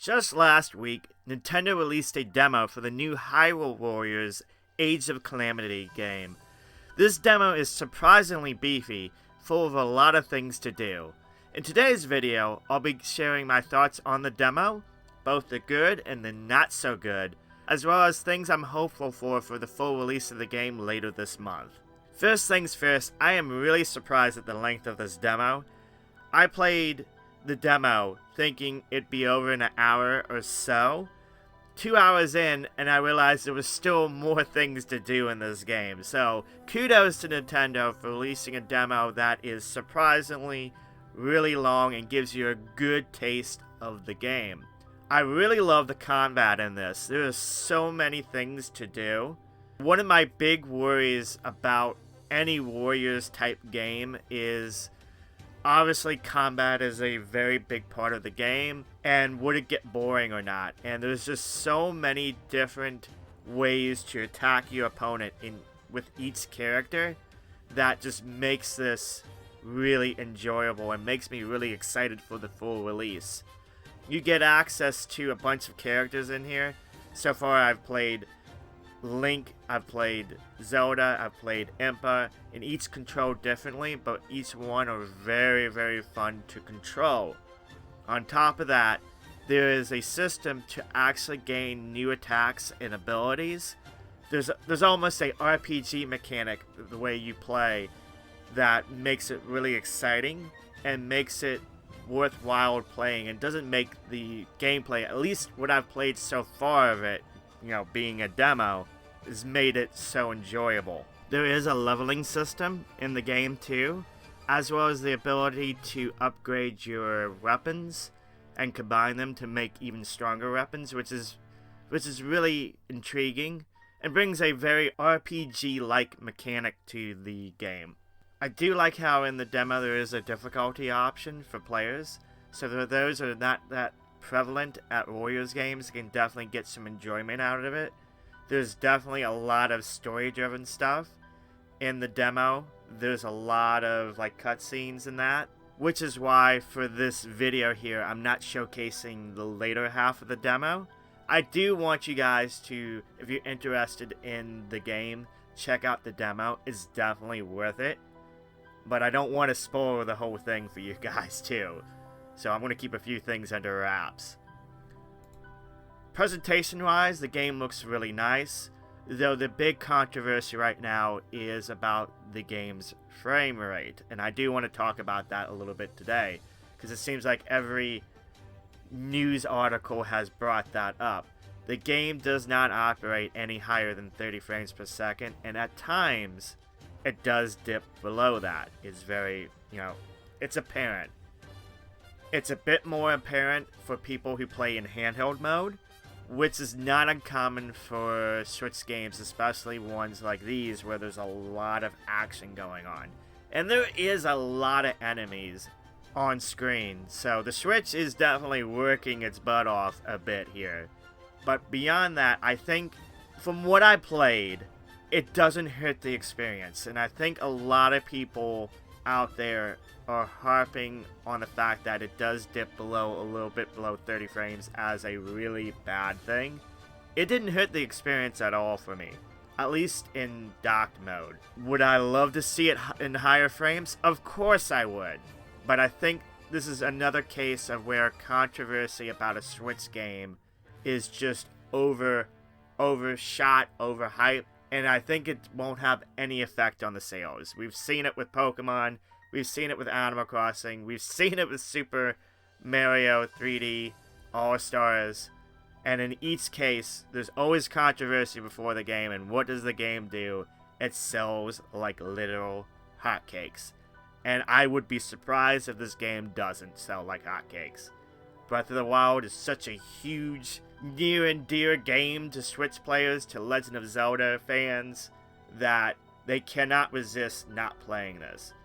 Just last week, Nintendo released a demo for the new Hyrule Warriors Age of Calamity game. This demo is surprisingly beefy, full of a lot of things to do. In today's video, I'll be sharing my thoughts on the demo, both the good and the not so good, as well as things I'm hopeful for the full release of the game later this month. First things first, I am really surprised at the length of this demo. I played the demo thinking it'd be over in an hour or so. 2 hours in, and I realized there was still more things to do in this game. So, kudos to Nintendo for releasing a demo that is surprisingly really long and gives you a good taste of the game. I really love the combat in this. There are so many things to do. One of my big worries about any Warriors type game is obviously combat is a very big part of the game, and would it get boring or not? And there's just so many different ways to attack your opponent with each character that just makes this really enjoyable and makes me really excited for the full release. You get access to a bunch of characters in here. So far I've played Link, I've played Zelda, I've played Impa, and each controlled differently, but each one are very, very fun to control. On top of that, there is a system to actually gain new attacks and abilities. There's almost a RPG mechanic the way you play that makes it really exciting and makes it worthwhile playing, and doesn't make the gameplay, at least what I've played so far of it, being a demo, has made it so enjoyable. There is a leveling system in the game too, as well as the ability to upgrade your weapons and combine them to make even stronger weapons, which is really intriguing and brings a very RPG-like mechanic to the game. I do like how in the demo there is a difficulty option for players, so for those who are not that prevalent at Warriors games can definitely get some enjoyment out of it. There's definitely a lot of story-driven stuff in the demo. There's a lot of cutscenes in that, which is why for this video here I'm not showcasing the later half of the demo. I do want you guys to, if you're interested in the game, check out the demo. It's definitely worth it. But I don't want to spoil the whole thing for you guys too. So I'm going to keep a few things under wraps. Presentation-wise, the game looks really nice, though the big controversy right now is about the game's frame rate. And I do want to talk about that a little bit today, because it seems like every news article has brought that up. The game does not operate any higher than 30 frames per second, and at times it does dip below that. It's very, it's apparent. It's a bit more apparent for people who play in handheld mode, which is not uncommon for Switch games, especially ones like these where there's a lot of action going on. And there is a lot of enemies on screen, so the Switch is definitely working its butt off a bit here. But beyond that, I think, from what I played, it doesn't hurt the experience, and I think a lot of people out there are harping on the fact that it does dip below, a little bit below 30 frames as a really bad thing. It didn't hurt the experience at all for me, at least in docked mode. Would I love to see it in higher frames? Of course I would, but I think this is another case of where controversy about a Switch game is just overshot, overhyped. And I think it won't have any effect on the sales. We've seen it with Pokemon, we've seen it with Animal Crossing, we've seen it with Super Mario 3D All-Stars, and in each case, there's always controversy before the game, and what does the game do? It sells like literal hotcakes. And I would be surprised if this game doesn't sell like hotcakes. Breath of the Wild is such a huge, near and dear game to Switch players, to Legend of Zelda fans, that they cannot resist not playing this.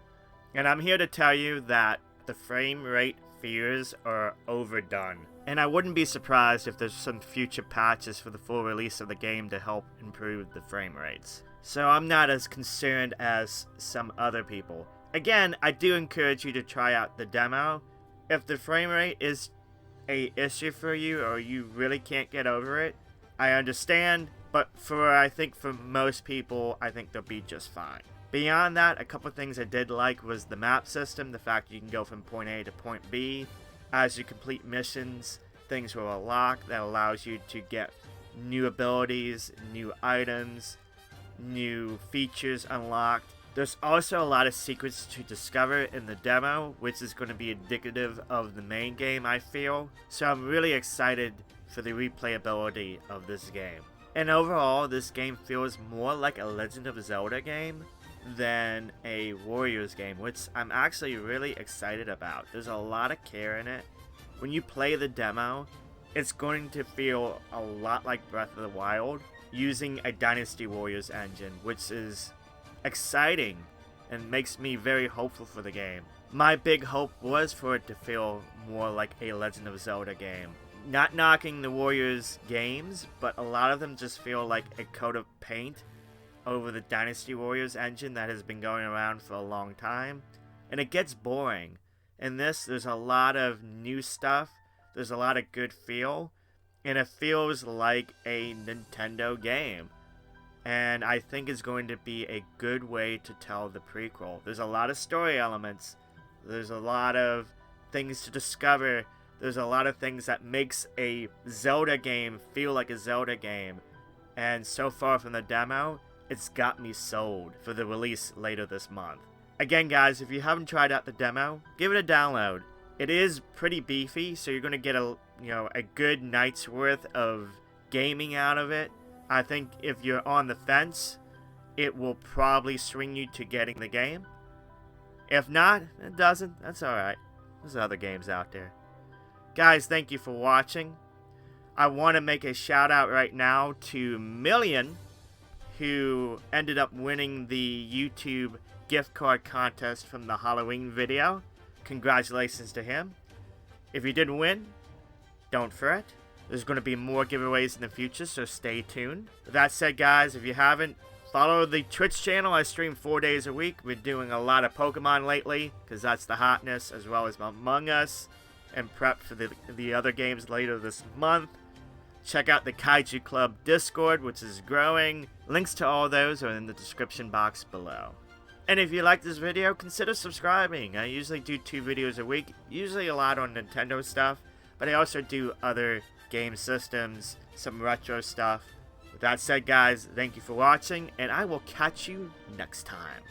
And I'm here to tell you that the frame rate fears are overdone. And I wouldn't be surprised if there's some future patches for the full release of the game to help improve the frame rates. So I'm not as concerned as some other people. Again, I do encourage you to try out the demo. If the frame rate is a issue for you or you really can't get over it, I understand, but I think for most people, I think they'll be just fine. Beyond that, a couple things I did like was the map system, the fact you can go from point A to point B. As you complete missions, things will unlock that allows you to get new abilities, new items, new features unlocked. There's also a lot of secrets to discover in the demo, which is going to be indicative of the main game, I feel. So I'm really excited for the replayability of this game. And overall, this game feels more like a Legend of Zelda game than a Warriors game, which I'm actually really excited about. There's a lot of care in it. When you play the demo, it's going to feel a lot like Breath of the Wild, using a Dynasty Warriors engine, which is exciting and makes me very hopeful for the game. My big hope was for it to feel more like a Legend of Zelda game. Not knocking the Warriors games, but a lot of them just feel like a coat of paint over the Dynasty Warriors engine that has been going around for a long time, and it gets boring. In this, there's a lot of new stuff, there's a lot of good feel, and it feels like a Nintendo game. And I think it's going to be a good way to tell the prequel. There's a lot of story elements, there's a lot of things to discover, there's a lot of things that makes a Zelda game feel like a Zelda game. And so far from the demo, it's got me sold for the release later this month. Again guys, if you haven't tried out the demo, give it a download. It is pretty beefy, so you're going to get a good night's worth of gaming out of it. I think if you're on the fence, it will probably swing you to getting the game. If not, it doesn't. That's alright. There's other games out there. Guys, thank you for watching. I want to make a shout out right now to Million, who ended up winning the YouTube gift card contest from the Halloween video. Congratulations to him. If you didn't win, don't fret. There's going to be more giveaways in the future, so stay tuned. With that said, guys, if you haven't, follow the Twitch channel. I stream 4 days a week. We're doing a lot of Pokemon lately, because that's the hotness, as well as Among Us, and prep for the other games later this month. Check out the Kaiju Club Discord, which is growing. Links to all those are in the description box below. And if you like this video, consider subscribing. I usually do 2 videos a week, usually a lot on Nintendo stuff, but I also do other game systems, some retro stuff. With that said, guys, thank you for watching, and I will catch you next time.